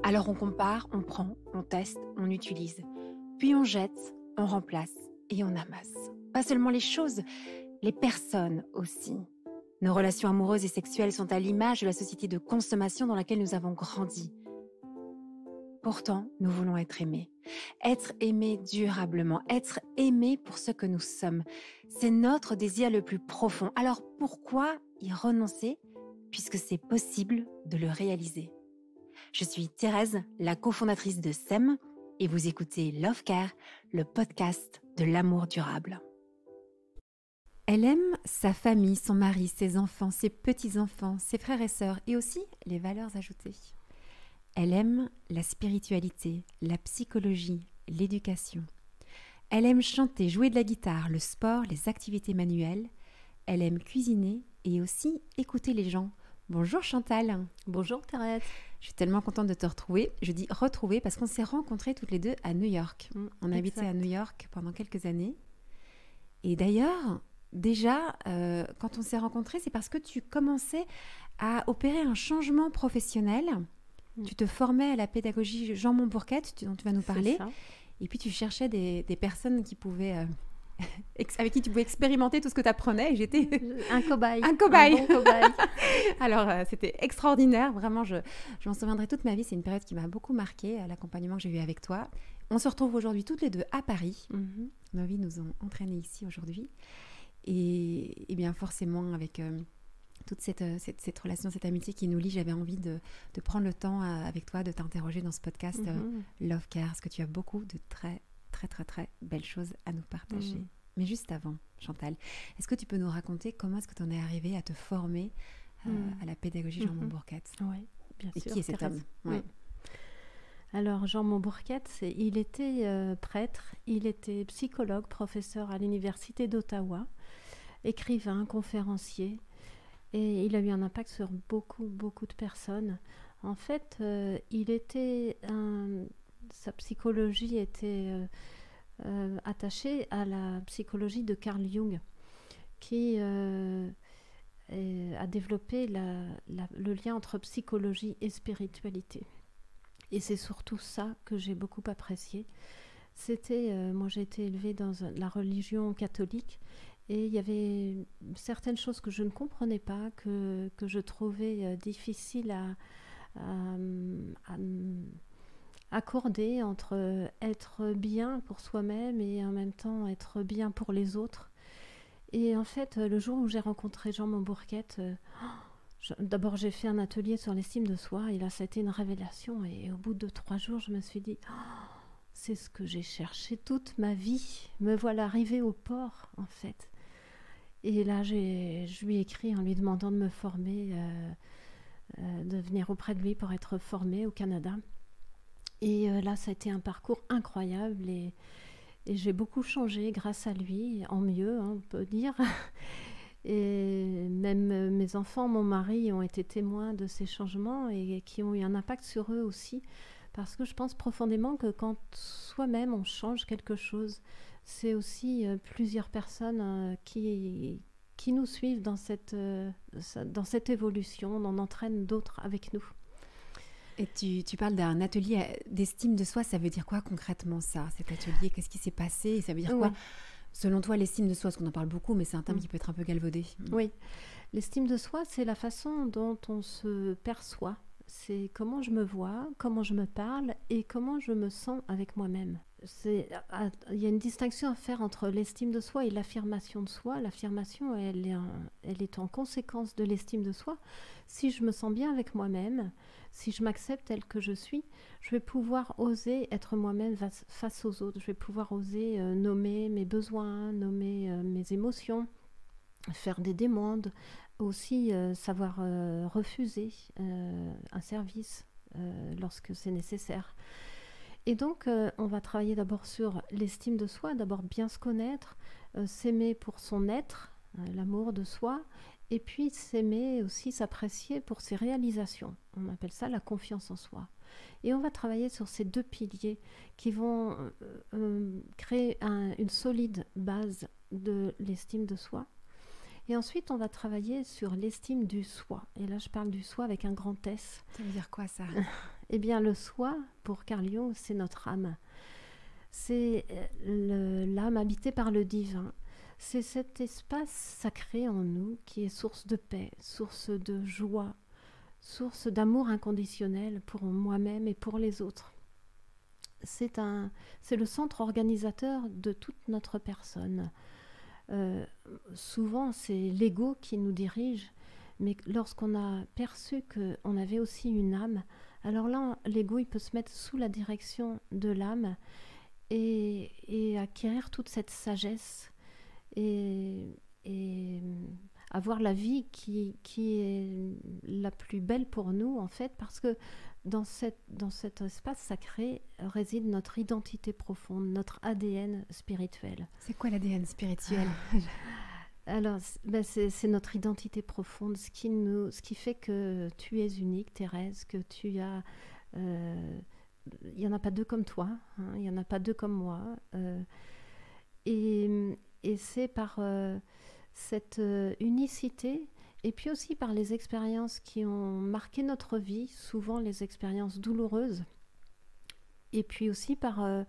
Alors on compare, on prend, on teste, on utilise. Puis on jette, on remplace et on amasse. Pas seulement les choses, les personnes aussi. Nos relations amoureuses et sexuelles sont à l'image de la société de consommation dans laquelle nous avons grandi. Pourtant, nous voulons être aimés. Être aimés durablement, être aimés pour ce que nous sommes. C'est notre désir le plus profond. Alors pourquoi y renoncer puisque c'est possible de le réaliser? Je suis Thérèse, la cofondatrice de SEM, et vous écoutez Love Care, le podcast de l'amour durable. Elle aime sa famille, son mari, ses enfants, ses petits-enfants, ses frères et sœurs, et aussi les valeurs ajoutées. Elle aime la spiritualité, la psychologie, l'éducation. Elle aime chanter, jouer de la guitare, le sport, les activités manuelles. Elle aime cuisiner et aussi écouter les gens. Bonjour Chantal. Bonjour Thérèse. Je suis tellement contente de te retrouver. Je dis retrouver parce qu'on s'est rencontrées toutes les deux à New York. On a habité à New York pendant quelques années. Et d'ailleurs, déjà, quand on s'est rencontrées, c'est parce que tu commençais à opérer un changement professionnel. Tu te formais à la pédagogie Jean Montbourquette, dont tu vas nous parler. Et puis tu cherchais des personnes qui pouvaient... avec qui tu pouvais expérimenter tout ce que tu apprenais, et j'étais un cobaye. Un cobaye. Un bon cobaye. Alors, c'était extraordinaire. Vraiment, je m'en souviendrai toute ma vie. C'est une période qui m'a beaucoup marquée, l'accompagnement que j'ai eu avec toi. On se retrouve aujourd'hui toutes les deux à Paris. Nos vies nous ont entraînées ici aujourd'hui. Et bien forcément, avec toute cette relation, cette amitié qui nous lie, j'avais envie de prendre le temps avec toi, de t'interroger dans ce podcast Love Care, parce que tu as beaucoup de très belles choses à nous partager. Mais juste avant, Chantal, est-ce que tu peux nous raconter comment est-ce que tu en es arrivée à te former à la pédagogie Jean Montbourquette? Oui, bien sûr. Et qui est cet homme? Alors, Jean Montbourquette, il était prêtre, il était psychologue, professeur à l'université d'Ottawa, écrivain, conférencier, et il a eu un impact sur beaucoup de personnes. En fait, sa psychologie était attachée à la psychologie de Carl Jung, qui a développé le lien entre psychologie et spiritualité. Et c'est surtout ça que j'ai beaucoup apprécié. Moi j'ai été élevée dans la religion catholique, et il y avait certaines choses que je ne comprenais pas, que je trouvais difficiles à accorder entre être bien pour soi-même et en même temps être bien pour les autres. Et en fait, le jour où j'ai rencontré Jean Montbourquette, d'abord j'ai fait un atelier sur l'estime de soi, et là ça a été une révélation, et au bout de 3 jours je me suis dit c'est ce que j'ai cherché toute ma vie, me voilà arrivée au port en fait. Et là je lui ai écrit en lui demandant de me former, de venir auprès de lui pour être formée au Canada. Et là, ça a été un parcours incroyable, et j'ai beaucoup changé grâce à lui, en mieux, on peut dire. Et même mes enfants, mon mari ont été témoins de ces changements, et qui ont eu un impact sur eux aussi, parce que je pense profondément que quand soi-même on change quelque chose, c'est aussi plusieurs personnes qui nous suivent dans cette évolution, on en entraîne d'autres avec nous. Et tu parles d'un atelier d'estime de soi, ça veut dire quoi concrètement ça, cet atelier? Qu'est-ce qui s'est passé? Et ça veut dire quoi, selon toi, l'estime de soi? Parce qu'on en parle beaucoup, mais c'est un terme qui peut être un peu galvaudé. Oui, l'estime de soi, c'est la façon dont on se perçoit. C'est comment je me vois, comment je me parle et comment je me sens avec moi-même. Il y a une distinction à faire entre l'estime de soi et l'affirmation de soi. L'affirmation, elle est en conséquence de l'estime de soi. Si je me sens bien avec moi-même, si je m'accepte telle que je suis, je vais pouvoir oser être moi-même face aux autres. Je vais pouvoir oser nommer mes besoins, nommer mes émotions, faire des demandes, aussi savoir refuser un service lorsque c'est nécessaire. Et donc, on va travailler d'abord sur l'estime de soi, d'abord bien se connaître, s'aimer pour son être, l'amour de soi, et puis s'aimer aussi, s'apprécier pour ses réalisations. On appelle ça la confiance en soi. Et on va travailler sur ces 2 piliers qui vont créer une solide base de l'estime de soi. Et ensuite, on va travailler sur l'estime du soi. Et là, je parle du soi avec un grand S. Ça veut dire quoi, ça? Eh bien, le soi, pour Carl Jung, c'est notre âme. C'est l'âme habitée par le divin. C'est cet espace sacré en nous qui est source de paix, source de joie, source d'amour inconditionnel pour moi-même et pour les autres. C'est le centre organisateur de toute notre personne. Souvent, c'est l'ego qui nous dirige, mais lorsqu'on a perçu qu'on avait aussi une âme, alors là, l'ego, il peut se mettre sous la direction de l'âme et acquérir toute cette sagesse et avoir la vie qui est la plus belle pour nous, en fait, parce que dans cet espace sacré réside notre identité profonde, notre ADN spirituel. C'est quoi l'ADN spirituel? Alors, c'est notre identité profonde, ce qui fait que tu es unique, Thérèse, que tu as... il n'y en a pas deux comme toi, hein, il n'y en a pas deux comme moi. Et c'est par cette unicité, et puis aussi par les expériences qui ont marqué notre vie, souvent les expériences douloureuses, et puis aussi par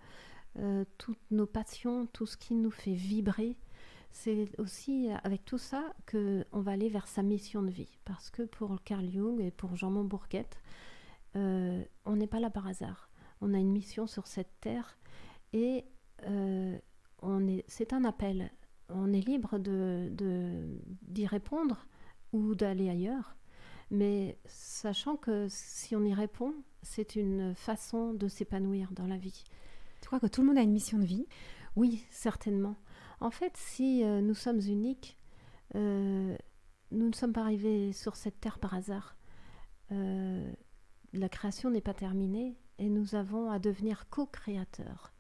toutes nos passions, tout ce qui nous fait vibrer. C'est aussi avec tout ça qu'on va aller vers sa mission de vie. Parce que pour Carl Jung et pour Jean-Mont Bourquette, on n'est pas là par hasard. On a une mission sur cette terre et c'est un appel. On est libre d'y répondre ou d'aller ailleurs. Mais sachant que si on y répond, c'est une façon de s'épanouir dans la vie. Tu crois que tout le monde a une mission de vie? Oui, certainement. En fait, si nous sommes uniques, nous ne sommes pas arrivés sur cette terre par hasard. La création n'est pas terminée et nous avons à devenir co-créateurs.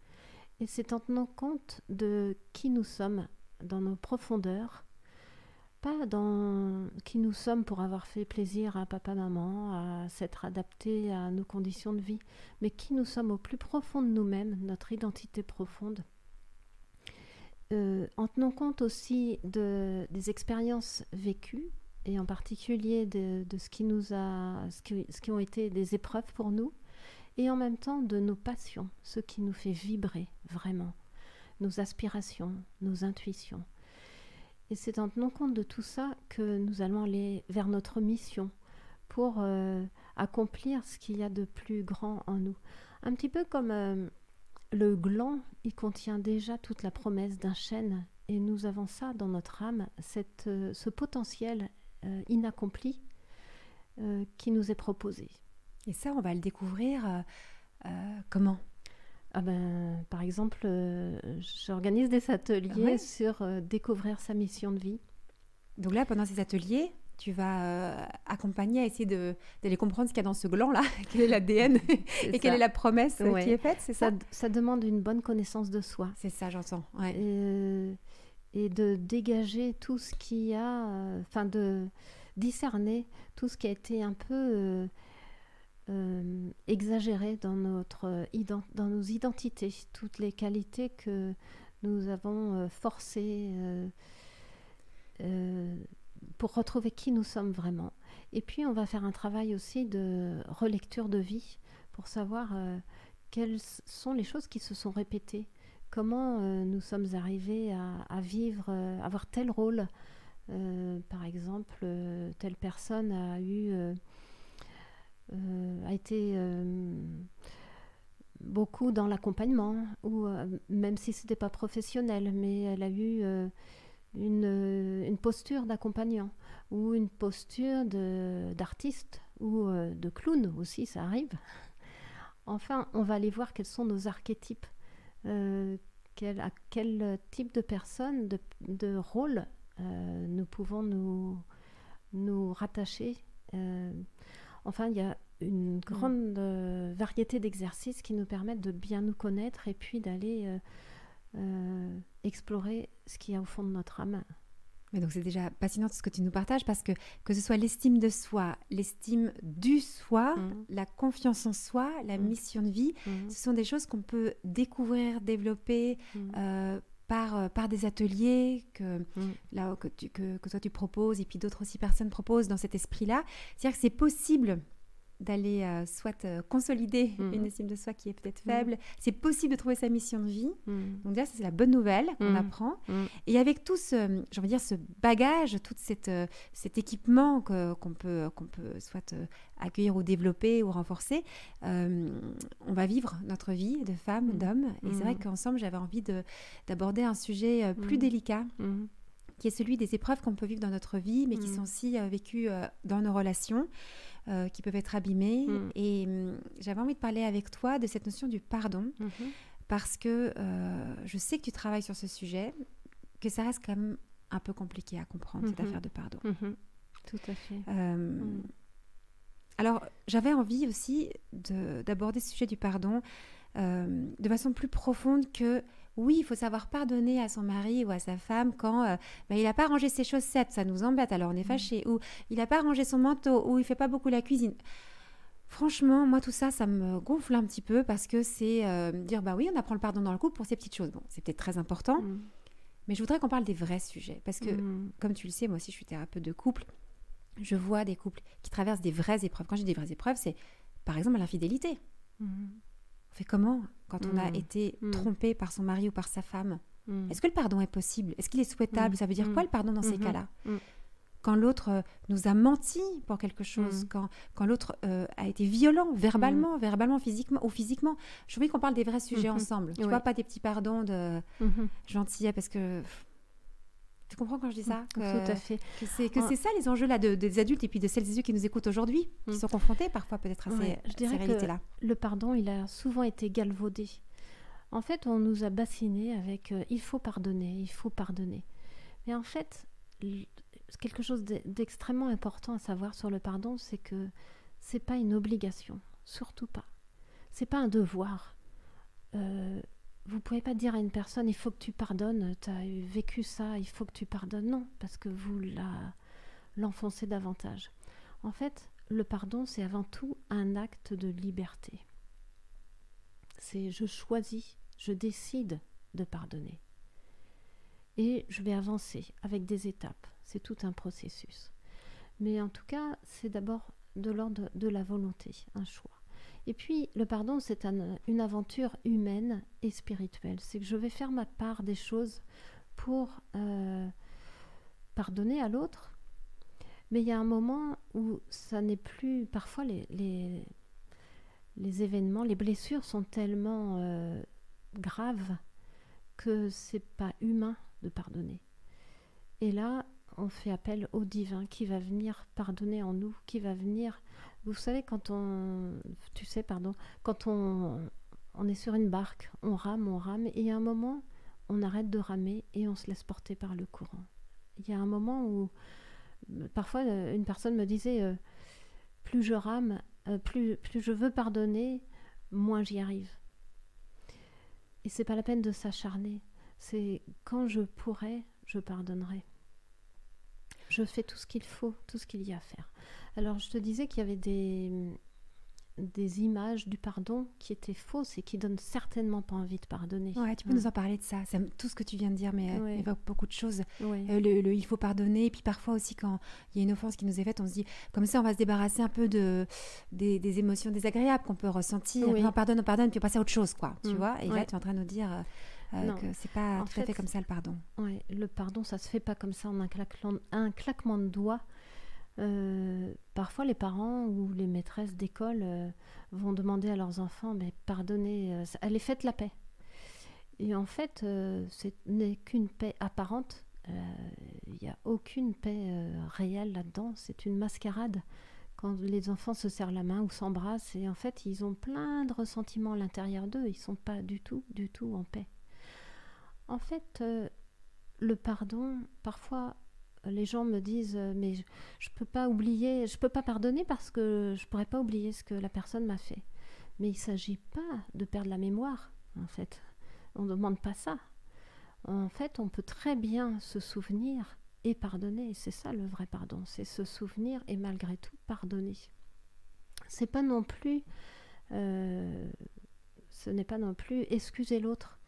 Et c'est en tenant compte de qui nous sommes dans nos profondeurs, pas dans qui nous sommes pour avoir fait plaisir à papa, maman, à s'être adaptés à nos conditions de vie, mais qui nous sommes au plus profond de nous-mêmes, notre identité profonde. En tenant compte aussi des expériences vécues, et en particulier de ce qui ont été des épreuves pour nous, et en même temps de nos passions, ce qui nous fait vibrer vraiment, nos aspirations, nos intuitions. Et c'est en tenant compte de tout ça que nous allons aller vers notre mission pour accomplir ce qu'il y a de plus grand en nous. Un petit peu comme le gland, il contient déjà toute la promesse d'un chêne, et nous avons ça dans notre âme, ce potentiel inaccompli qui nous est proposé. Et ça, on va le découvrir comment? Par exemple, j'organise des ateliers sur découvrir sa mission de vie. Donc là, pendant ces ateliers, tu vas accompagner à essayer d'aller comprendre ce qu'il y a dans ce gland-là, quel est l'ADN et quelle est la promesse qui est faite, c'est ça? Ça demande une bonne connaissance de soi. C'est ça, j'entends. Ouais. Et de dégager tout ce qu'il y a, de discerner tout ce qui a été un peu exagéré dans nos identités, toutes les qualités que nous avons forcées pour retrouver qui nous sommes vraiment. Et puis on va faire un travail aussi de relecture de vie pour savoir quelles sont les choses qui se sont répétées, comment nous sommes arrivés à vivre, avoir tel rôle. Par exemple, telle personne a été beaucoup dans l'accompagnement, ou même si ce n'était pas professionnel, mais elle a eu une posture d'accompagnant, ou une posture d'artiste, ou de clown aussi, ça arrive. Enfin, on va aller voir quels sont nos archétypes, à quel type de personne, de rôle nous pouvons nous rattacher. Enfin, il y a une grande variété d'exercices qui nous permettent de bien nous connaître et puis d'aller explorer ce qu'il y a au fond de notre âme. Mais donc c'est déjà passionnant tout ce que tu nous partages, parce que ce soit l'estime de soi, l'estime du soi, la confiance en soi, la mission de vie, ce sont des choses qu'on peut découvrir, développer par des ateliers que toi tu proposes, et puis d'autres aussi personnes proposent dans cet esprit-là. C'est-à-dire que c'est possible d'aller soit consolider une estime de soi qui est peut-être faible. C'est possible de trouver sa mission de vie. Donc déjà, ça, c'est la bonne nouvelle qu'on apprend. Et avec tout ce, j'ai envie de dire, ce bagage, tout cet équipement qu'on peut soit accueillir ou développer ou renforcer, on va vivre notre vie de femme, d'homme. Et c'est vrai qu'ensemble, j'avais envie d'aborder un sujet plus délicat, qui est celui des épreuves qu'on peut vivre dans notre vie, mais qui sont aussi vécues dans nos relations, qui peuvent être abîmées. Et j'avais envie de parler avec toi de cette notion du pardon, parce que je sais que tu travailles sur ce sujet, que ça reste quand même un peu compliqué à comprendre, cette affaire de pardon. Tout à fait. Alors, j'avais envie aussi d'aborder ce sujet du pardon de façon plus profonde que... Oui, il faut savoir pardonner à son mari ou à sa femme quand il n'a pas rangé ses chaussettes, ça nous embête, alors on est fâché. Ou il n'a pas rangé son manteau, ou il ne fait pas beaucoup la cuisine. Franchement, moi, tout ça, ça me gonfle un petit peu parce que c'est dire, oui, on apprend le pardon dans le couple pour ces petites choses. Bon, c'est peut-être très important, mais je voudrais qu'on parle des vrais sujets. Parce que, comme tu le sais, moi aussi, je suis thérapeute de couple. Je vois des couples qui traversent des vraies épreuves. Quand je dis des vraies épreuves, c'est, par exemple, l'infidélité. On fait comment quand on a été trompé par son mari ou par sa femme? Est-ce que le pardon est possible? Est-ce qu'il est souhaitable? Ça veut dire quoi le pardon dans ces cas-là? Quand l'autre nous a menti pour quelque chose, quand l'autre a été violent, verbalement, physiquement. Je veux qu'on parle des vrais sujets ensemble. Tu vois, pas des petits pardons de gentillet, parce que... Tu comprends quand je dis ça? Tout à fait. Que c'est ça les enjeux là des adultes et puis de celles et ceux qui nous écoutent aujourd'hui, qui sont confrontés parfois peut-être à ces réalités-là. Le pardon, il a souvent été galvaudé. En fait, on nous a bassinés avec il faut pardonner, il faut pardonner. Mais en fait, quelque chose d'extrêmement important à savoir sur le pardon, c'est que c'est pas une obligation, surtout pas. C'est pas un devoir. Vous ne pouvez pas dire à une personne « il faut que tu pardonnes, tu as vécu ça, il faut que tu pardonnes ». Non, parce que vous l'enfoncez davantage. En fait, le pardon, c'est avant tout un acte de liberté. C'est je choisis, je décide de pardonner. Et je vais avancer avec des étapes. C'est tout un processus. Mais en tout cas, c'est d'abord de l'ordre de la volonté, un choix. Et puis, le pardon, c'est une aventure humaine et spirituelle. C'est que je vais faire ma part des choses pour pardonner à l'autre. Mais il y a un moment où ça n'est plus... Parfois, les événements, les blessures sont tellement graves que c'est pas humain de pardonner. Et là, on fait appel au divin qui va venir pardonner en nous, qui va venir... Vous savez, quand on est sur une barque, on rame, et il y a un moment, on arrête de ramer et on se laisse porter par le courant. Il y a un moment où, parfois, une personne me disait, plus je rame, plus je veux pardonner, moins j'y arrive. Et c'est pas la peine de s'acharner. C'est quand je pourrai, je pardonnerai. Je fais tout ce qu'il faut, tout ce qu'il y a à faire. Alors, je te disais qu'il y avait des images du pardon qui étaient fausses et qui donnent certainement pas envie de pardonner. Ouais, tu peux nous en parler de ça. Tout ce que tu viens de dire évoque beaucoup de choses. Ouais. Il faut pardonner. Et puis parfois aussi, quand il y a une offense qui nous est faite, on se dit, comme ça, on va se débarrasser un peu des émotions désagréables qu'on peut ressentir. On pardonne, puis on passe à autre chose, quoi. Tu vois? Et là, tu es en train de nous dire... que c'est pas tout à fait comme ça le pardon. Oui, le pardon, ça se fait pas comme ça en un claquement de doigts. Parfois les parents ou les maîtresses d'école vont demander à leurs enfants mais pardonnez, allez faites la paix. Et en fait, ce n'est qu'une paix apparente. Il n'y a aucune paix réelle là-dedans. C'est une mascarade. Quand les enfants se serrent la main ou s'embrassent, et en fait, ils ont plein de ressentiments à l'intérieur d'eux. Ils sont pas du tout en paix. En fait, le pardon, parfois, les gens me disent mais je peux pas oublier, je peux pas pardonner parce que je pourrais pas oublier ce que la personne m'a fait. Mais il s'agit pas de perdre la mémoire, en fait. On ne demande pas ça. En fait, on peut très bien se souvenir et pardonner. C'est ça le vrai pardon, c'est se souvenir et malgré tout pardonner. C'est pas non plus, ce n'est pas non plus excuser l'autre.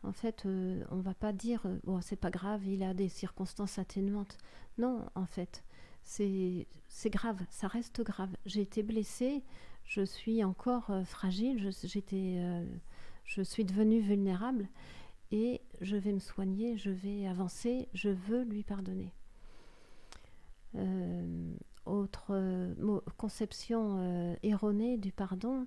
En fait, on ne va pas dire bon, c'est pas grave, il a des circonstances atténuantes. Non, en fait, c'est grave, ça reste grave. J'ai été blessée, je suis encore fragile, je suis devenue vulnérable et je vais me soigner, je vais avancer, je veux lui pardonner. Autre conception erronée du pardon,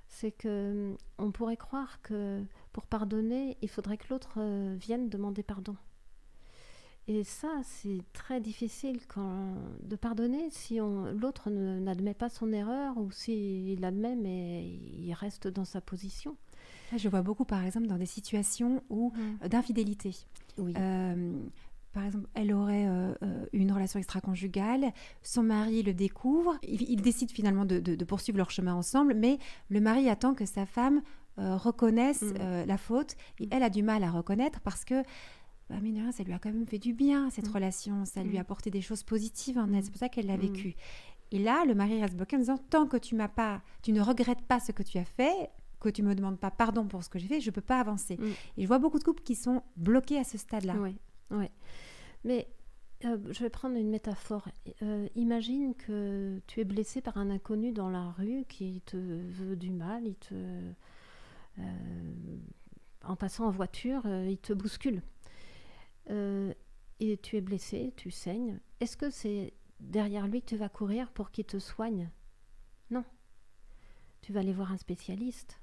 c'est que on pourrait croire que pour pardonner, il faudrait que l'autre vienne demander pardon. Et ça, c'est très difficile de pardonner si l'autre n'admet pas son erreur ou s'il l'admet mais il reste dans sa position. Je vois beaucoup, par exemple, dans des situations d'infidélité. Oui. Par exemple, elle aurait une relation extra-conjugale, son mari le découvre, ils décident finalement de poursuivre leur chemin ensemble, mais le mari attend que sa femme reconnaisse la faute, et elle a du mal à reconnaître parce que, mine de rien, ça lui a quand même fait du bien, cette relation, ça lui a apporté des choses positives en elle, c'est pour ça qu'elle l'a vécu. Et là, le mari reste bloqué en disant, tant que tu ne regrettes pas ce que tu as fait, que tu ne me demandes pas pardon pour ce que j'ai fait, je ne peux pas avancer. Et je vois beaucoup de couples qui sont bloqués à ce stade-là. Oui. Mais je vais prendre une métaphore. Imagine que tu es blessé par un inconnu dans la rue qui te veut du mal, en passant en voiture, il te bouscule. Et tu es blessé, tu saignes. Est-ce que c'est derrière lui que tu vas courir pour qu'il te soigne? Non. Tu vas aller voir un spécialiste.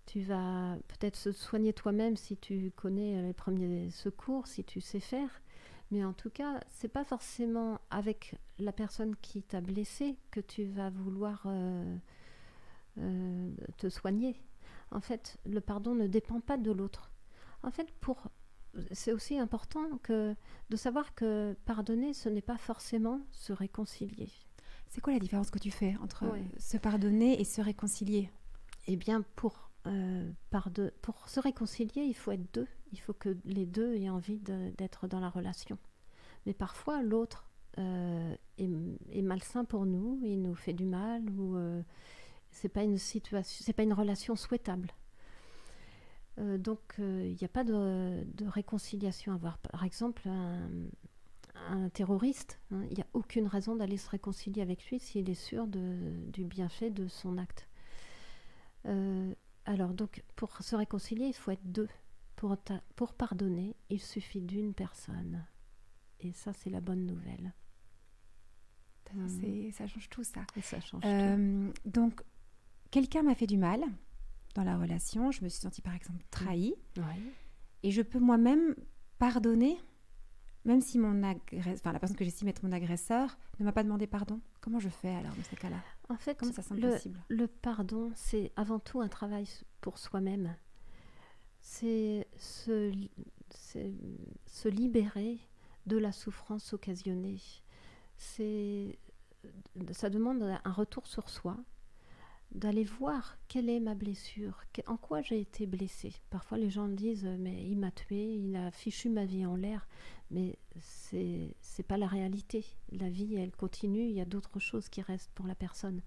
Tu vas peut-être se soigner toi-même si tu connais les premiers secours, si tu sais faire. Mais en tout cas, c'est pas forcément avec la personne qui t'a blessé que tu vas vouloir te soigner. En fait, le pardon ne dépend pas de l'autre. En fait, c'est aussi important de savoir que pardonner, ce n'est pas forcément se réconcilier. C'est quoi la différence que tu fais entre se pardonner et se réconcilier? Eh bien, pour se réconcilier, il faut être deux. Il faut que les deux aient envie d'être dans la relation. Mais parfois, l'autre est malsain pour nous, il nous fait du mal, ou c'est pas une relation souhaitable. Donc, il n'y a pas de réconciliation à avoir. Par exemple, un terroriste, il n'y a aucune raison d'aller se réconcilier avec lui s'il est sûr du bienfait de son acte. Alors, donc, pour se réconcilier, il faut être deux. Pour pardonner, il suffit d'une personne. Et ça, c'est la bonne nouvelle. Ça change tout, ça. Et ça change tout. Donc, quelqu'un m'a fait du mal dans la relation. Je me suis sentie, par exemple, trahie. Et je peux moi-même pardonner, même si la personne que j'estime être mon agresseur ne m'a pas demandé pardon. Comment je fais, alors, dans ces cas-là? En fait, comment ça semble possible? Le pardon, c'est avant tout un travail pour soi-même. C'est se libérer de la souffrance occasionnée. Ça demande un retour sur soi, d'aller voir quelle est ma blessure, en quoi j'ai été blessée. Parfois les gens disent mais il m'a tué, il a fichu ma vie en l'air, mais c'est pas la réalité. La vie, elle continue, il y a d'autres choses qui restent pour la personne.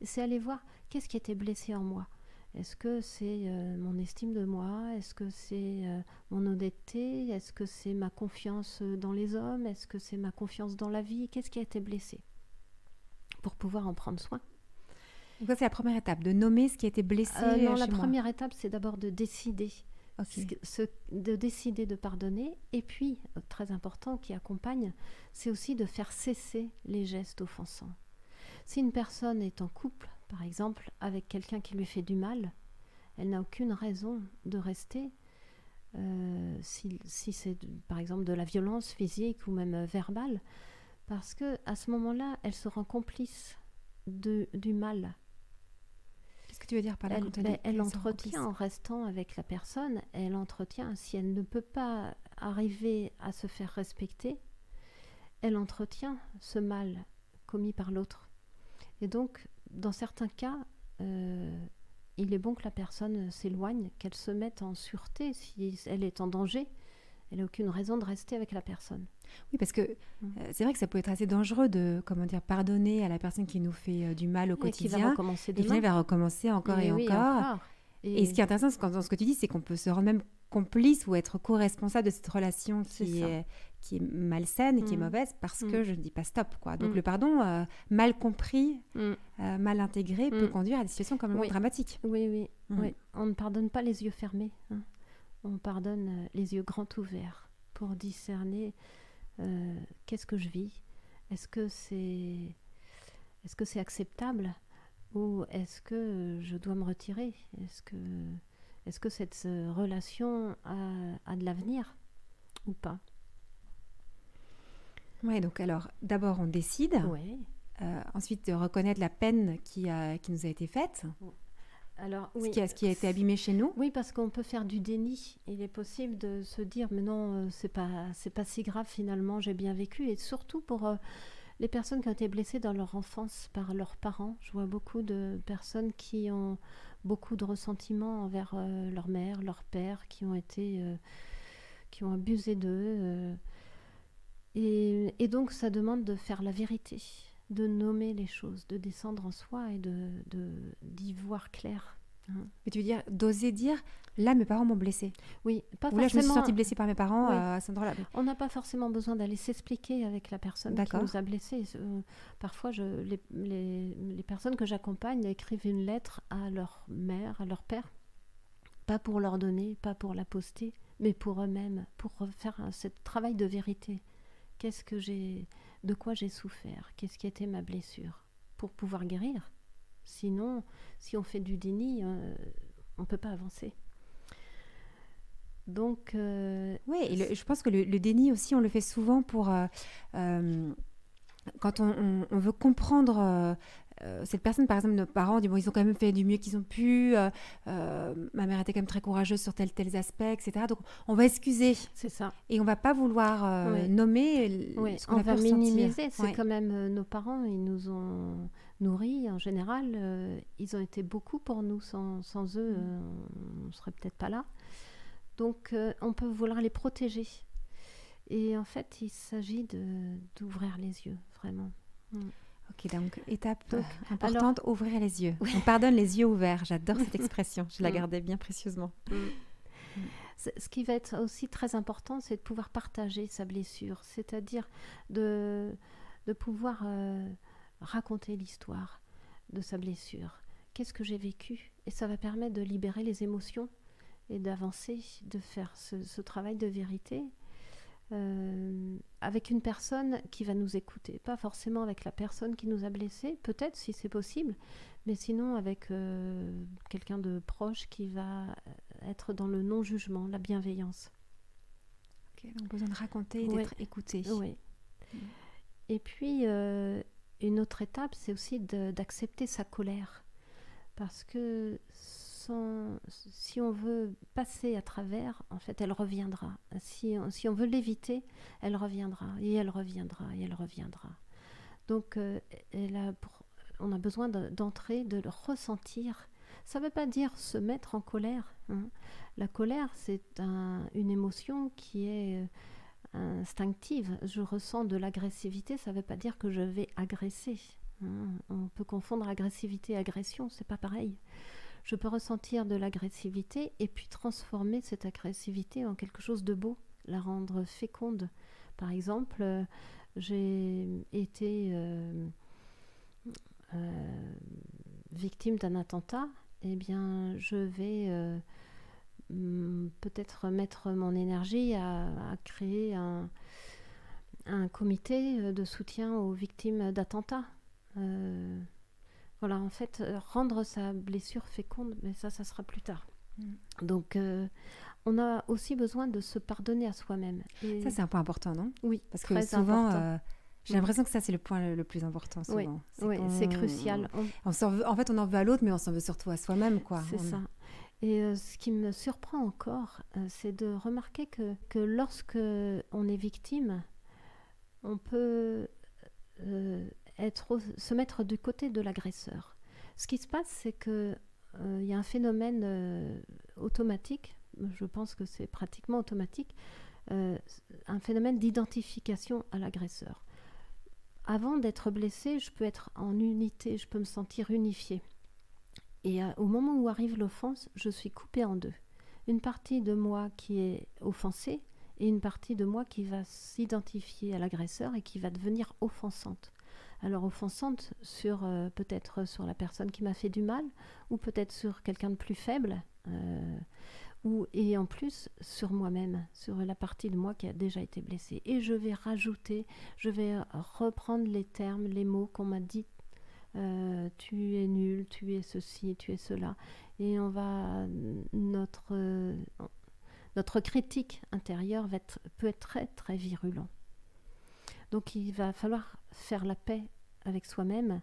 C'est aller voir qu'est-ce qui était blessé en moi. Est-ce que c'est mon estime de moi? Est-ce que c'est mon honnêteté? Est-ce que c'est ma confiance dans les hommes? Est-ce que c'est ma confiance dans la vie? Qu'est-ce qui a été blessé? Pour pouvoir en prendre soin. Donc ça, c'est la première étape, de nommer ce qui a été blessé chez moi. Non, la première étape, c'est d'abord de décider. De décider de pardonner. Et puis, très important, qui accompagne, c'est aussi de faire cesser les gestes offensants. Si une personne est en couple, par exemple, avec quelqu'un qui lui fait du mal, elle n'a aucune raison de rester si c'est, par exemple, de la violence physique ou même verbale, parce qu'à ce moment-là, elle se rend complice du mal. Qu'est-ce que tu veux dire par là? Elle entretient, en restant avec la personne, elle entretient, si elle ne peut pas arriver à se faire respecter, elle entretient ce mal commis par l'autre. Et donc, dans certains cas, il est bon que la personne s'éloigne, qu'elle se mette en sûreté. Si elle est en danger, elle n'a aucune raison de rester avec la personne. Oui, parce que c'est vrai que ça peut être assez dangereux de pardonner à la personne qui nous fait du mal au quotidien. Qui va recommencer demain. Et qui va recommencer encore et encore. Et ce qui est intéressant dans ce que tu dis, c'est qu'on peut se rendre même complice ou être co-responsable de cette relation C'est qui ça. est malsaine et qui est mauvaise parce que je ne dis pas stop, quoi. Donc le pardon, mal compris, mal intégré, peut conduire à des situations complètement dramatiques. Oui. On ne pardonne pas les yeux fermés. On pardonne les yeux grands ouverts pour discerner qu'est-ce que je vis. Est-ce que c'est acceptable ou est-ce que je dois me retirer? Est-ce que cette relation a de l'avenir ou pas? Oui, donc alors, d'abord, on décide. Oui. Ensuite, de reconnaître la peine qui nous a été faite. Alors, ce qui a été abîmé chez nous. Oui, parce qu'on peut faire du déni. Il est possible de se dire, mais non, c'est pas si grave finalement, j'ai bien vécu. Et surtout pour les personnes qui ont été blessées dans leur enfance par leurs parents. Je vois beaucoup de personnes qui ont beaucoup de ressentiment envers leur mère, leur père, qui ont abusé d'eux. Et donc, ça demande de faire la vérité, de nommer les choses, de descendre en soi et d'y voir clair. Mais tu veux dire, d'oser dire, là, mes parents m'ont blessée. Oui, pas Ou forcément. là, je me suis sentie blessée par mes parents à cet endroit-là. On n'a pas forcément besoin d'aller s'expliquer avec la personne qui nous a blessés. Parfois, les personnes que j'accompagne écrivent une lettre à leur mère, à leur père, pas pour leur donner, pas pour la poster, mais pour eux-mêmes, pour faire ce travail de vérité. De quoi j'ai souffert? Qu'est-ce qui était ma blessure? Pour pouvoir guérir. Sinon, si on fait du déni, on ne peut pas avancer. Donc, oui, et je pense que le déni aussi, on le fait souvent pour quand on veut comprendre cette personne. Par exemple, nos parents disent, bon, ils ont quand même fait du mieux qu'ils ont pu, ma mère était quand même très courageuse sur tels aspects, etc. Donc on va excuser. C'est ça. Et on va pas vouloir nommer ce qu'on a pu ressentir. On va minimiser. C'est quand même nos parents, ils nous ont nourris en général. Ils ont été beaucoup pour nous. Sans eux, on ne serait peut-être pas là. Donc, on peut vouloir les protéger. Et en fait, il s'agit d'ouvrir les yeux, vraiment. Ok, donc étape importante, ouvrir les yeux. On pardonne les yeux ouverts. J'adore cette expression. Je la gardais bien précieusement. Ce qui va être aussi très important, c'est de pouvoir partager sa blessure. C'est-à-dire de pouvoir raconter l'histoire de sa blessure. Qu'est-ce que j'ai vécu? Et ça va permettre de libérer les émotions et d'avancer, de faire ce travail de vérité avec une personne qui va nous écouter. Pas forcément avec la personne qui nous a blessés, peut-être si c'est possible, mais sinon avec quelqu'un de proche qui va être dans le non-jugement, la bienveillance. Ok, donc besoin de raconter et d'être écouté. Oui. Et puis, une autre étape, c'est aussi d'accepter sa colère. Parce que si on veut passer à travers, en fait, elle reviendra. Si on veut l'éviter, elle reviendra, et elle reviendra, et elle reviendra. Donc, on a besoin d'entrer, de le ressentir. Ça ne veut pas dire se mettre en colère. La colère, c'est une émotion qui est instinctive. Je ressens de l'agressivité, ça ne veut pas dire que je vais agresser. On peut confondre agressivité et agression, c'est pas pareil. Je peux ressentir de l'agressivité et puis transformer cette agressivité en quelque chose de beau, la rendre féconde. Par exemple, j'ai été victime d'un attentat. Eh bien, je vais peut-être mettre mon énergie à créer un comité de soutien aux victimes d'attentats. Voilà, en fait, rendre sa blessure féconde, mais ça sera plus tard. Donc, on a aussi besoin de se pardonner à soi-même. Et ça, c'est un point important, non? Oui, parce que souvent, j'ai l'impression que ça, c'est le point le plus important, souvent. Oui, c'est crucial. En fait, on en veut à l'autre, mais on s'en veut surtout à soi-même, quoi. C'est ça. Et ce qui me surprend encore, c'est de remarquer que lorsque on est victime, on peut se mettre du côté de l'agresseur. Ce qui se passe, c'est qu'il y a un phénomène automatique, je pense que c'est pratiquement automatique, un phénomène d'identification à l'agresseur. Avant d'être blessée, je peux être en unité, je peux me sentir unifiée. Et au moment où arrive l'offense, je suis coupée en deux. une partie de moi qui est offensée et une partie de moi qui va s'identifier à l'agresseur et qui va devenir offensante. Alors offensante sur peut-être sur la personne qui m'a fait du mal, ou peut-être sur quelqu'un de plus faible, et en plus sur moi-même, sur la partie de moi qui a déjà été blessée. Et je vais reprendre les termes, les mots qu'on m'a dit. Tu es nul, tu es ceci, tu es cela. Et notre critique intérieure peut être très très virulent. Donc il va falloir faire la paix avec soi-même,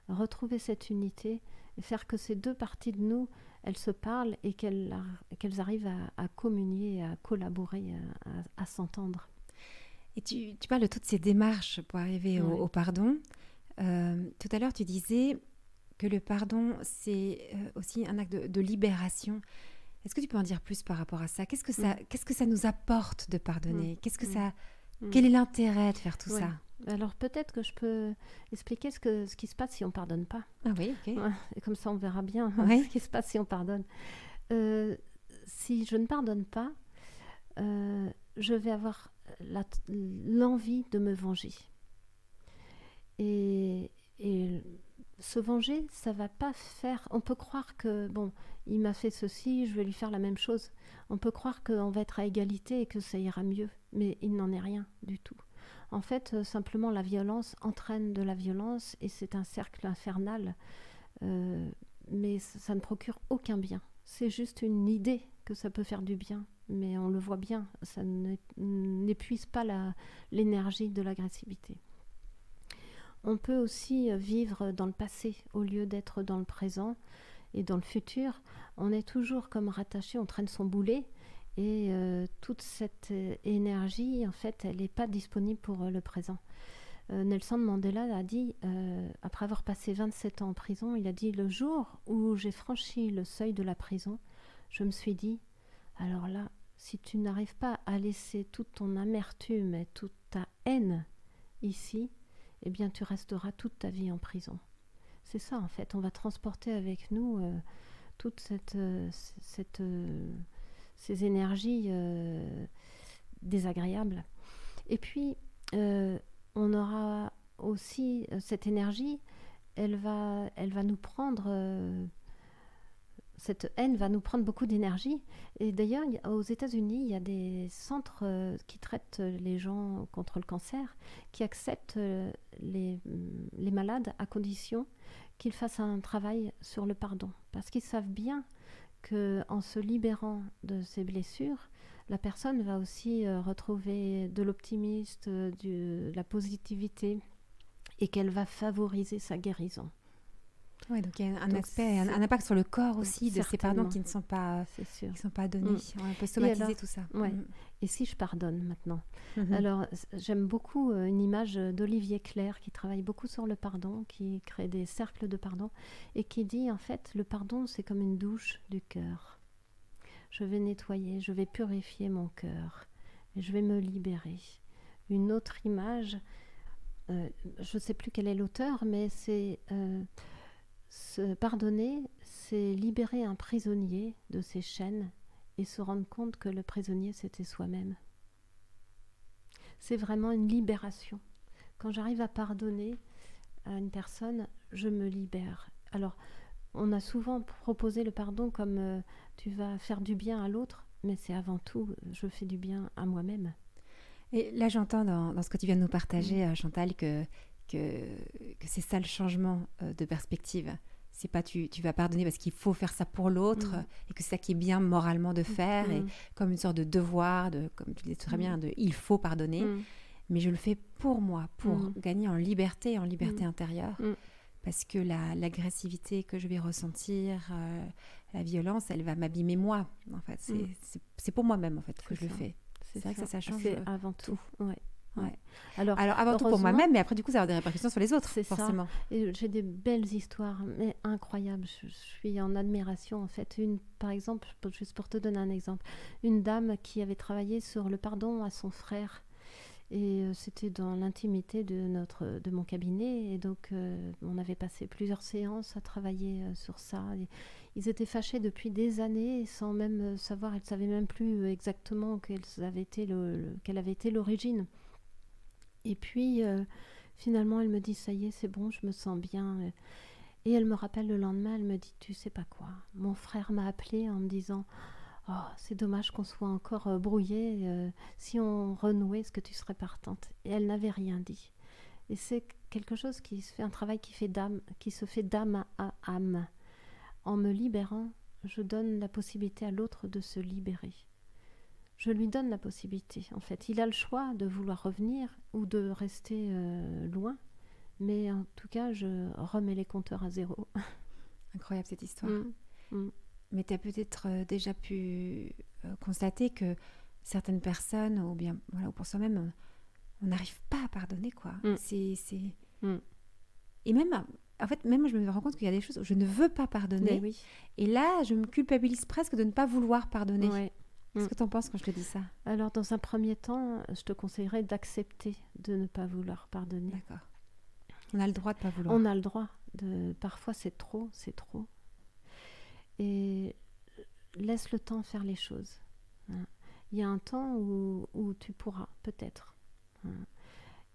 retrouver cette unité et faire que ces deux parties de nous, elles se parlent et qu'elles arrivent à communier, à collaborer, à s'entendre. Et tu parles de toutes ces démarches pour arriver au pardon. Tout à l'heure, tu disais que le pardon, c'est aussi un acte de libération. Est-ce que tu peux en dire plus par rapport à ça ? Qu'est-ce que ça nous apporte de pardonner ? Quel est l'intérêt de faire tout ça ? Alors peut-être que je peux expliquer ce qui se passe si on ne pardonne pas. Ah oui, ok. Ouais, et comme ça, on verra bien ce qui se passe si on pardonne. Si je ne pardonne pas, je vais avoir l'envie de me venger. Et se venger, ça va pas faire... On peut croire que, il m'a fait ceci, je vais lui faire la même chose. On peut croire qu'on va être à égalité et que ça ira mieux, mais il n'en est rien du tout. En fait, simplement, la violence entraîne de la violence et c'est un cercle infernal, mais ça ne procure aucun bien. C'est juste une idée que ça peut faire du bien, mais on le voit bien, ça n'épuise pas l'énergie de l'agressivité. On peut aussi vivre dans le passé au lieu d'être dans le présent et dans le futur. On est toujours comme rattaché, on traîne son boulet et toute cette énergie, en fait, elle n'est pas disponible pour le présent. Nelson Mandela a dit, après avoir passé 27 ans en prison, il a dit « Le jour où j'ai franchi le seuil de la prison, je me suis dit, alors là, si tu n'arrives pas à laisser toute ton amertume et toute ta haine ici, eh bien tu resteras toute ta vie en prison. » C'est ça en fait, on va transporter avec nous toute ces énergies désagréables. Et puis, on aura aussi cette énergie, elle va nous prendre... cette haine va nous prendre beaucoup d'énergie. Et d'ailleurs, aux États-Unis, il y a des centres qui traitent les gens contre le cancer, qui acceptent les malades à condition qu'ils fassent un travail sur le pardon. Parce qu'ils savent bien qu'en se libérant de ces blessures, la personne va aussi retrouver de l'optimisme, de la positivité, et qu'elle va favoriser sa guérison. Oui, donc il y a un impact sur le corps aussi de ces pardons qui ne sont pas, donnés. On peut somatiser tout ça. Ouais. Et si je pardonne maintenant Alors, j'aime beaucoup une image d'Olivier Clerc qui travaille beaucoup sur le pardon, qui crée des cercles de pardon et qui dit en fait, le pardon, c'est comme une douche du cœur. Je vais nettoyer, je vais purifier mon cœur et je vais me libérer. Une autre image, je ne sais plus quel est l'auteur, mais c'est... se pardonner, c'est libérer un prisonnier de ses chaînes et se rendre compte que le prisonnier, c'était soi-même. C'est vraiment une libération. Quand j'arrive à pardonner à une personne, je me libère. Alors, on a souvent proposé le pardon comme tu vas faire du bien à l'autre, mais c'est avant tout, je fais du bien à moi-même. Et là, j'entends dans ce que tu viens de nous partager, Chantal, que c'est ça le changement de perspective. C'est pas tu vas pardonner parce qu'il faut faire ça pour l'autre et que c'est ça qui est bien moralement de faire et comme une sorte de devoir, comme tu disais très bien, il faut pardonner. Mais je le fais pour moi, pour gagner en liberté intérieure. Parce que l'agressivité que je vais ressentir, la violence, elle va m'abîmer moi. En fait, c'est pour moi-même en fait que je le fais. C'est vrai que ça change. C'est avant tout. Ouais. Ouais. Alors avant tout pour moi-même, mais après du coup ça va avoir des répercussions sur les autres, forcément. Ça. Et j'ai des belles histoires, mais incroyables. Je suis en admiration en fait. Par exemple, juste pour te donner un exemple, une dame qui avait travaillé sur le pardon à son frère Et c'était dans l'intimité de mon cabinet. Et donc, on avait passé plusieurs séances à travailler sur ça. Et ils étaient fâchés depuis des années sans même savoir. Elles ne savaient même plus exactement quelle avait été l'origine. Et puis, finalement, elle me dit, ça y est, c'est bon, je me sens bien. Et elle me rappelle le lendemain, elle me dit, tu sais pas quoi, mon frère m'a appelée en me disant, oh, c'est dommage qu'on soit encore brouillés, si on renouait, est-ce que tu serais partante? Et elle n'avait rien dit. Et c'est quelque chose qui se fait, un travail qui se fait d'âme à âme. En me libérant, je donne la possibilité à l'autre de se libérer. Je lui donne la possibilité, en fait. Il a le choix de vouloir revenir ou de rester loin. Mais en tout cas, je remets les compteurs à zéro. Incroyable cette histoire. Mais tu as peut-être déjà pu constater que certaines personnes, ou bien voilà, ou pour soi-même, on n'arrive pas à pardonner, quoi. Et même, en fait, même je me rends compte qu'il y a des choses où je ne veux pas pardonner. Oui. Et là, je me culpabilise presque de ne pas vouloir pardonner. Ouais. Qu'est-ce que tu en penses quand je te dis ça? Alors, dans un premier temps, je te conseillerais d'accepter de ne pas vouloir pardonner. D'accord. On a le droit de ne pas vouloir. On a le droit. Parfois, c'est trop. Et laisse le temps faire les choses. Il y a un temps où tu pourras, peut-être.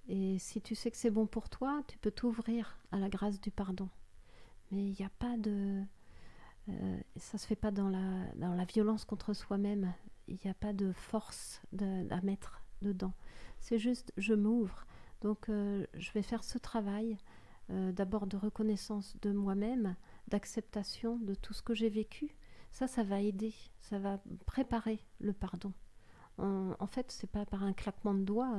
Et si tu sais que c'est bon pour toi, tu peux t'ouvrir à la grâce du pardon. Mais il n'y a pas de... ça ne se fait pas dans la violence contre soi-même. Il n'y a pas de force à mettre dedans. C'est juste, je m'ouvre. Donc, je vais faire ce travail, d'abord de reconnaissance de moi-même, d'acceptation de tout ce que j'ai vécu. Ça va aider, ça va préparer le pardon. En fait, c'est pas par un claquement de doigts,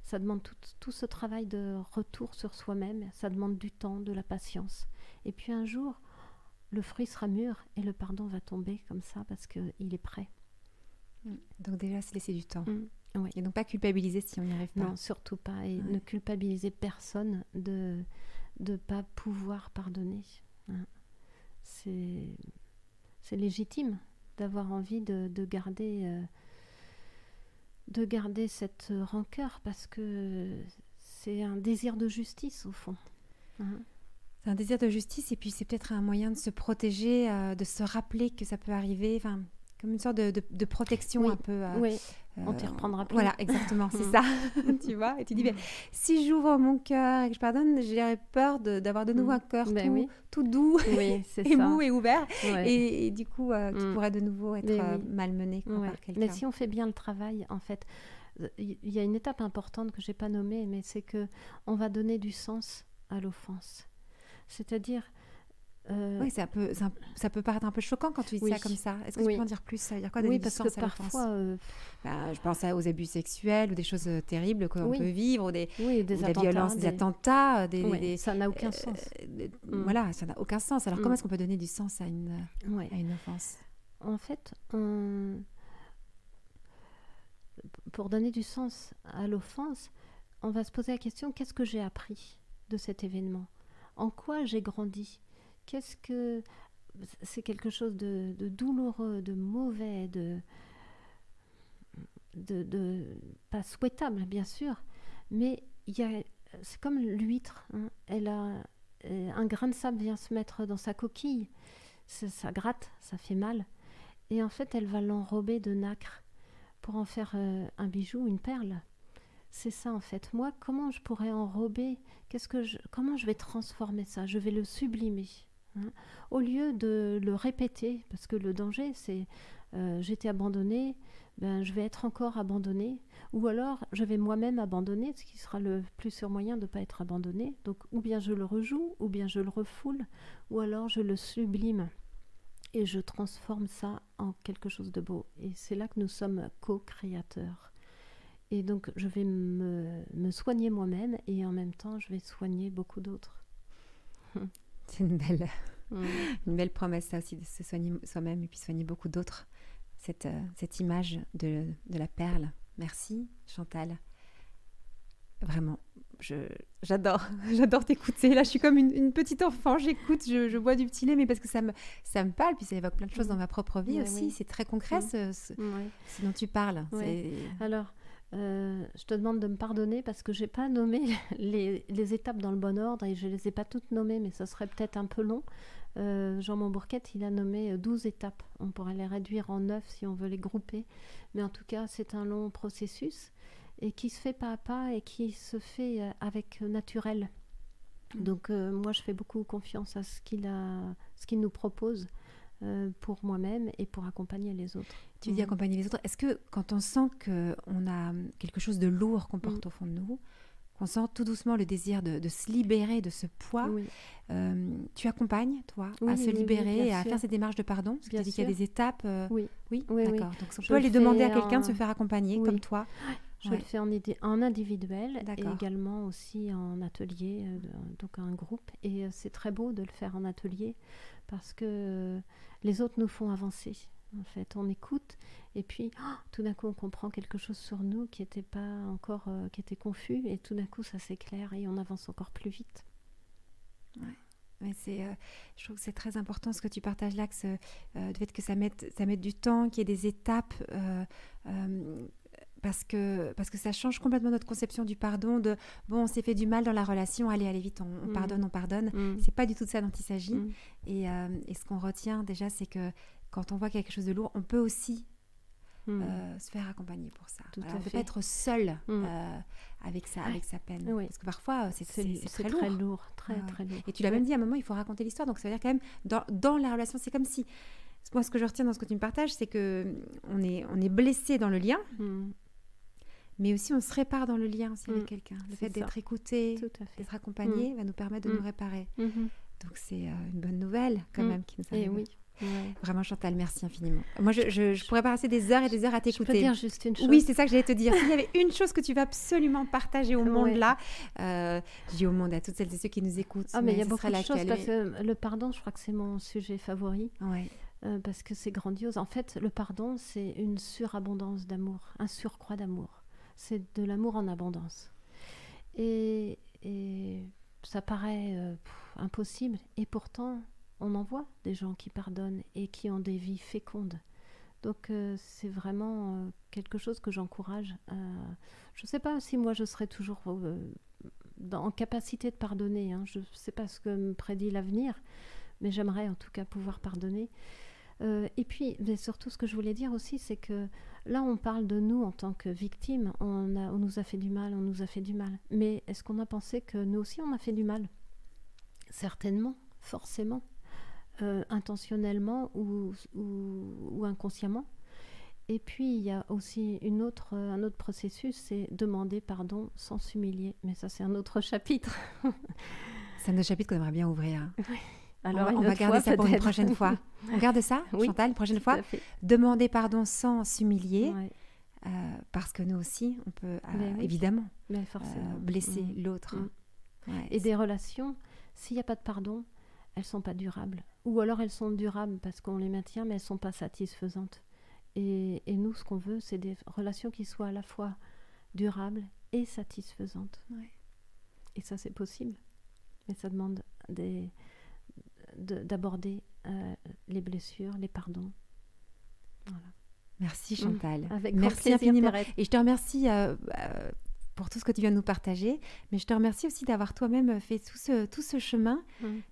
ça demande tout ce travail de retour sur soi-même, ça demande du temps, de la patience. Et puis un jour, le fruit sera mûr et le pardon va tomber comme ça parce qu'il est prêt. Donc déjà, se laisser du temps. Oui. Et donc pas culpabiliser si on n'y arrive pas. Non, surtout pas. Et ne culpabiliser personne de ne pas pouvoir pardonner. C'est légitime d'avoir envie de garder cette rancœur parce que c'est un désir de justice au fond. C'est un désir de justice et puis c'est peut-être un moyen de se protéger, de se rappeler que ça peut arriver, comme une sorte de protection un peu. Oui, on t'y reprendra plus. Voilà, exactement, c'est ça. Tu vois, et tu dis, si j'ouvre mon cœur et que je pardonne, j'aurais peur d'avoir de nouveau un cœur tout doux et mou et ouvert. Ouais. Et du coup, qui pourrait de nouveau être malmené par quelqu'un. Mais si on fait bien le travail, en fait, il y a une étape importante que je n'ai pas nommée, mais c'est qu'on va donner du sens à l'offense. C'est-à-dire... Oui, ça peut paraître un peu choquant quand tu dis ça comme ça. Est-ce que tu peux en dire plus? Ça veut dire quoi donner du sens à l'offense? Parfois, je pense aux abus sexuels ou des choses terribles qu'on peut vivre, ou des violences, des attentats. Ça n'a aucun sens. Voilà, ça n'a aucun sens. Alors comment est-ce qu'on peut donner du sens à une offense? En fait, pour donner du sens à l'offense, on va se poser la question, qu'est-ce que j'ai appris de cet événement? En quoi j'ai grandi? Qu'est-ce que c'est? Quelque chose de douloureux, de mauvais, de pas souhaitable bien sûr, mais c'est comme l'huître, elle a un grain de sable vient se mettre dans sa coquille, ça gratte, ça fait mal, et en fait elle va l'enrober de nacre pour en faire un bijou, une perle. C'est ça en fait. Moi, comment je pourrais enrober? Comment je vais transformer ça? Je vais le sublimer. Au lieu de le répéter, parce que le danger c'est j'étais abandonnée, je vais être encore abandonnée, ou alors je vais moi-même abandonner, ce qui sera le plus sûr moyen de ne pas être abandonnée. Donc ou bien je le rejoue, ou bien je le refoule, ou alors je le sublime et je transforme ça en quelque chose de beau. Et c'est là que nous sommes co-créateurs. Et donc je vais me soigner moi-même et en même temps je vais soigner beaucoup d'autres. C'est une belle promesse, ça aussi, de se soigner soi-même et puis soigner beaucoup d'autres. Cette image de la perle. Merci, Chantal. Vraiment, j'adore t'écouter. Là, je suis comme une petite enfant. J'écoute, je bois du petit lait, mais parce que ça me parle, puis ça évoque plein de choses dans ma propre vie aussi. C'est très concret, ce dont tu parles. Alors, je te demande de me pardonner parce que je n'ai pas nommé les étapes dans le bon ordre et je ne les ai pas toutes nommées, mais ça serait peut-être un peu long. Jean Montbourquette, il a nommé 12 étapes. On pourrait les réduire en 9 si on veut les grouper. Mais en tout cas, c'est un long processus et qui se fait pas à pas et qui se fait avec naturel. Donc moi, je fais beaucoup confiance à ce qu'il nous propose pour moi-même et pour accompagner les autres. Tu dis accompagner les autres. Est-ce que quand on sent qu'on a quelque chose de lourd qu'on porte au fond de nous, qu'on sent tout doucement le désir de se libérer de ce poids, tu accompagnes, toi, à se libérer et à faire ces démarches de pardon? Parce que tu dis qu'il y a des étapes. Oui, d'accord. Donc on peut aller demander à quelqu'un de se faire accompagner comme toi. Je le fais en individuel et également aussi en atelier, donc un groupe. Et c'est très beau de le faire en atelier parce que les autres nous font avancer. En fait, on écoute et puis tout d'un coup on comprend quelque chose sur nous qui était pas encore, qui était confus, et tout d'un coup ça s'éclaire et on avance encore plus vite. Mais je trouve que c'est très important ce que tu partages là, que le fait que ça mette du temps, qu'il y ait des étapes, parce que ça change complètement notre conception du pardon, on s'est fait du mal dans la relation, allez vite, on pardonne. C'est pas du tout de ça dont il s'agit. Et ce qu'on retient déjà, c'est que quand on voit quelque chose de lourd, on peut aussi se faire accompagner pour ça. On ne peut pas être seul avec sa peine. Parce que parfois, c'est très lourd. Très lourd. Et tu l'as même dit, à un moment, il faut raconter l'histoire. Donc ça veut dire quand même, dans la relation, c'est comme si... Moi, ce que je retiens dans ce que tu me partages, c'est qu'on est blessé dans le lien, mais aussi on se répare dans le lien aussi avec quelqu'un. Le fait d'être écouté, d'être accompagné, va nous permettre de nous réparer. Donc c'est une bonne nouvelle quand même qui nous arrive. Vraiment, Chantal, merci infiniment. Moi, je pourrais passer des heures et des heures à t'écouter. Je peux dire juste une chose? Oui, c'est ça que j'allais te dire. S'il y avait une chose que tu vas absolument partager au monde là, je dis au monde, à toutes celles et ceux qui nous écoutent. Mais il y a beaucoup de choses parce que le pardon, je crois que c'est mon sujet favori. Parce que c'est grandiose. En fait, le pardon, c'est une surabondance d'amour, un surcroît d'amour. C'est de l'amour en abondance. Et ça paraît impossible. Et pourtant, on en voit des gens qui pardonnent et qui ont des vies fécondes. Donc, c'est vraiment quelque chose que j'encourage. Je ne sais pas si moi, je serai toujours en capacité de pardonner. Je ne sais pas ce que me prédit l'avenir, mais j'aimerais en tout cas pouvoir pardonner. Et puis, mais surtout, ce que je voulais dire aussi, c'est que là, on parle de nous en tant que victimes. On nous a fait du mal, on nous a fait du mal. Mais est-ce qu'on a pensé que nous aussi, on a fait du mal? Certainement, forcément, intentionnellement ou inconsciemment. Et puis, il y a aussi un autre processus, c'est demander pardon sans s'humilier. Mais ça, c'est un autre chapitre. C'est un autre chapitre qu'on aimerait bien ouvrir. Oui. Alors, on va garder ça pour une prochaine fois. On garde ça, Chantal, une prochaine fois. Demander pardon sans s'humilier, parce que nous aussi, on peut évidemment blesser l'autre. Et des relations, s'il n'y a pas de pardon, elles ne sont pas durables. Ou alors elles sont durables parce qu'on les maintient, mais elles ne sont pas satisfaisantes. Et nous, ce qu'on veut, c'est des relations qui soient à la fois durables et satisfaisantes. Et ça, c'est possible. Mais ça demande d'aborder les blessures, les pardons. Voilà. Merci Chantal. Merci infiniment. Et je te remercie pour tout ce que tu viens de nous partager, mais je te remercie aussi d'avoir toi-même fait tout ce chemin,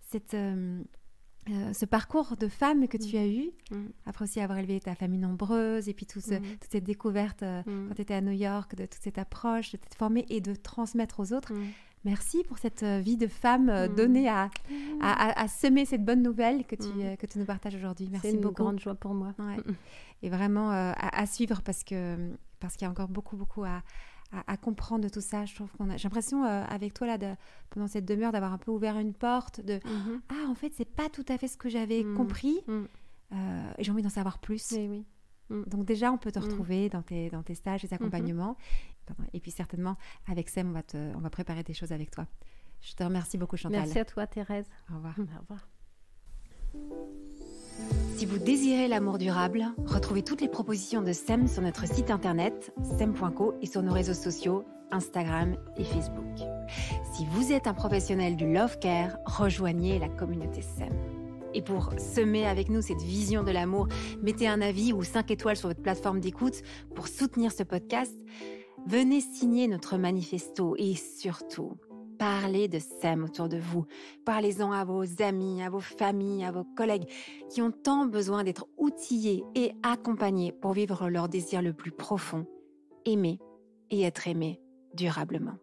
ce parcours de femme que tu as eu, après aussi avoir élevé ta famille nombreuse, et puis toute cette découverte quand tu étais à New York, de toute cette approche, de t'être formée et de transmettre aux autres. Merci pour cette vie de femme donnée à semer cette bonne nouvelle que tu nous partages aujourd'hui. Merci beaucoup. C'est une grande joie pour moi. Et vraiment à suivre parce qu'il y a encore beaucoup à comprendre de tout ça. J'ai l'impression avec toi là, pendant cette demi-heure, d'avoir un peu ouvert une porte en fait c'est pas tout à fait ce que j'avais compris et j'ai envie d'en savoir plus. Oui. Donc déjà on peut te retrouver dans tes stages, tes accompagnements. Et puis certainement, avec Sam, on va préparer des choses avec toi. Je te remercie beaucoup, Chantal. Merci à toi, Thérèse. Au revoir. Au revoir. Si vous désirez l'amour durable, retrouvez toutes les propositions de Sam sur notre site internet, sem.co, et sur nos réseaux sociaux, Instagram et Facebook. Si vous êtes un professionnel du Love Care, rejoignez la communauté Sam. Et pour semer avec nous cette vision de l'amour, mettez un avis ou 5 étoiles sur votre plateforme d'écoute pour soutenir ce podcast. Venez signer notre manifesto et surtout, parlez de SEM autour de vous. Parlez-en à vos amis, à vos familles, à vos collègues qui ont tant besoin d'être outillés et accompagnés pour vivre leur désir le plus profond, aimer et être aimé durablement.